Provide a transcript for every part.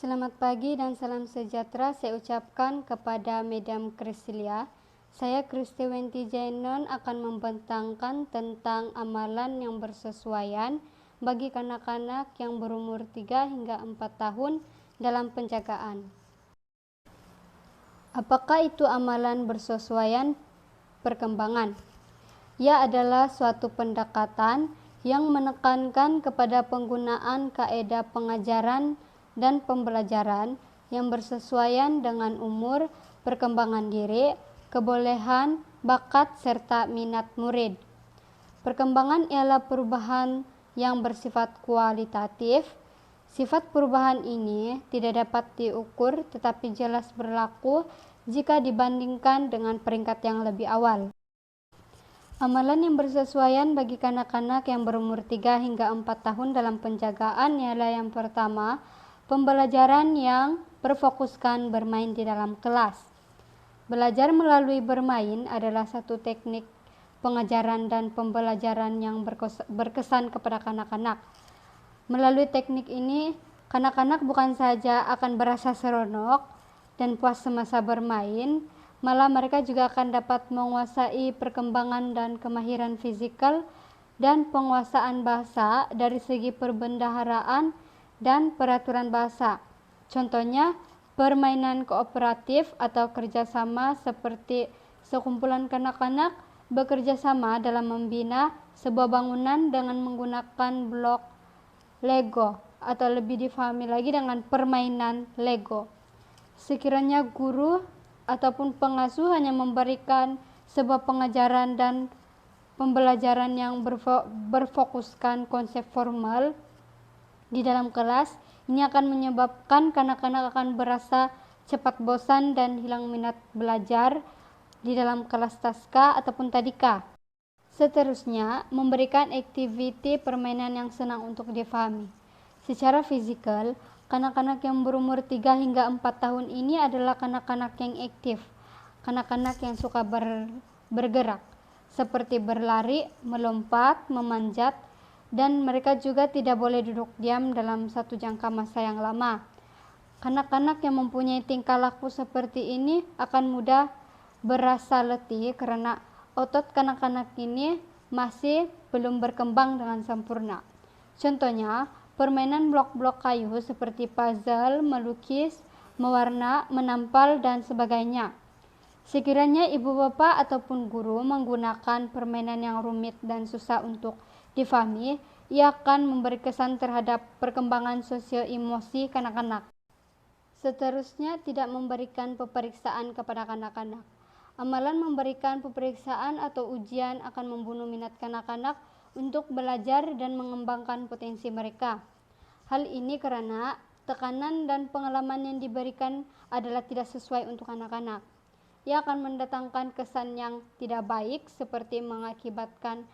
Selamat pagi dan salam sejahtera saya ucapkan kepada Madam Christilia. Saya Kristiwenti Jainon akan membentangkan tentang amalan yang bersesuaian bagi kanak-kanak yang berumur 3 hingga 4 tahun dalam penjagaan. Apakah itu amalan bersesuaian perkembangan? Ia adalah suatu pendekatan yang menekankan kepada penggunaan kaedah pengajaran dan pembelajaran yang bersesuaian dengan umur, perkembangan diri, kebolehan, bakat, serta minat murid. Perkembangan ialah perubahan yang bersifat kualitatif. Sifat perubahan ini tidak dapat diukur tetapi jelas berlaku jika dibandingkan dengan peringkat yang lebih awal. Amalan yang bersesuaian bagi kanak-kanak yang berumur 3 hingga 4 tahun dalam penjagaan ialah yang pertama, pembelajaran yang berfokuskan bermain di dalam kelas. Belajar melalui bermain adalah satu teknik pengajaran dan pembelajaran yang berkesan kepada kanak-kanak. Melalui teknik ini, kanak-kanak bukan saja akan berasa seronok dan puas semasa bermain, malah mereka juga akan dapat menguasai perkembangan dan kemahiran fisikal dan penguasaan bahasa dari segi perbendaharaan dan peraturan bahasa. Contohnya, permainan kooperatif atau kerjasama seperti sekumpulan kanak-kanak bekerja sama dalam membina sebuah bangunan dengan menggunakan blok Lego atau lebih difahami lagi dengan permainan Lego. Sekiranya guru ataupun pengasuh hanya memberikan sebuah pengajaran dan pembelajaran yang berfokuskan konsep formal di dalam kelas, ini akan menyebabkan kanak-kanak akan berasa cepat bosan dan hilang minat belajar di dalam kelas taska ataupun tadika. Seterusnya, memberikan aktiviti permainan yang senang untuk difahami. Secara fisikal, kanak-kanak yang berumur 3 hingga 4 tahun ini adalah kanak-kanak yang aktif, kanak-kanak yang suka bergerak, seperti berlari, melompat, memanjat, dan mereka juga tidak boleh duduk diam dalam satu jangka masa yang lama. Kanak-kanak yang mempunyai tingkah laku seperti ini akan mudah berasa letih karena otot kanak-kanak ini masih belum berkembang dengan sempurna. Contohnya, permainan blok-blok kayu seperti puzzle, melukis, mewarna, menampal, dan sebagainya. Sekiranya ibu bapak ataupun guru menggunakan permainan yang rumit dan susah untuk difahami, ia akan memberi kesan terhadap perkembangan sosio-emosi kanak-kanak. Seterusnya, tidak memberikan peperiksaan kepada kanak-kanak. Amalan memberikan peperiksaan atau ujian akan membunuh minat kanak-kanak untuk belajar dan mengembangkan potensi mereka. Hal ini karena tekanan dan pengalaman yang diberikan adalah tidak sesuai untuk anak-anak. Ia akan mendatangkan kesan yang tidak baik seperti mengakibatkan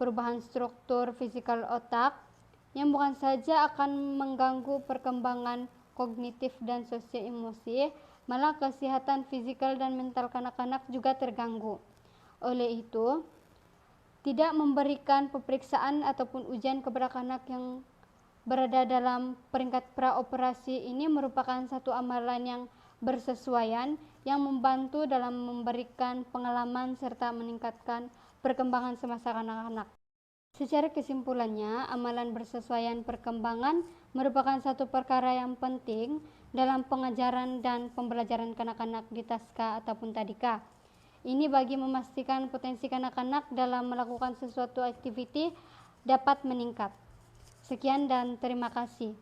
perubahan struktur fisikal otak yang bukan saja akan mengganggu perkembangan kognitif dan sosio-emosi, malah kesehatan fisikal dan mental kanak-kanak juga terganggu. Oleh itu, tidak memberikan peperiksaan ataupun ujian kepada anak yang berada dalam peringkat praoperasi ini merupakan satu amalan yang bersesuaian yang membantu dalam memberikan pengalaman serta meningkatkan perkembangan semasa kanak-kanak. Secara kesimpulannya, amalan bersesuaian perkembangan merupakan satu perkara yang penting dalam pengajaran dan pembelajaran kanak-kanak di taska ataupun tadika. Ini bagi memastikan potensi kanak-kanak dalam melakukan sesuatu aktiviti dapat meningkat. Sekian dan terima kasih.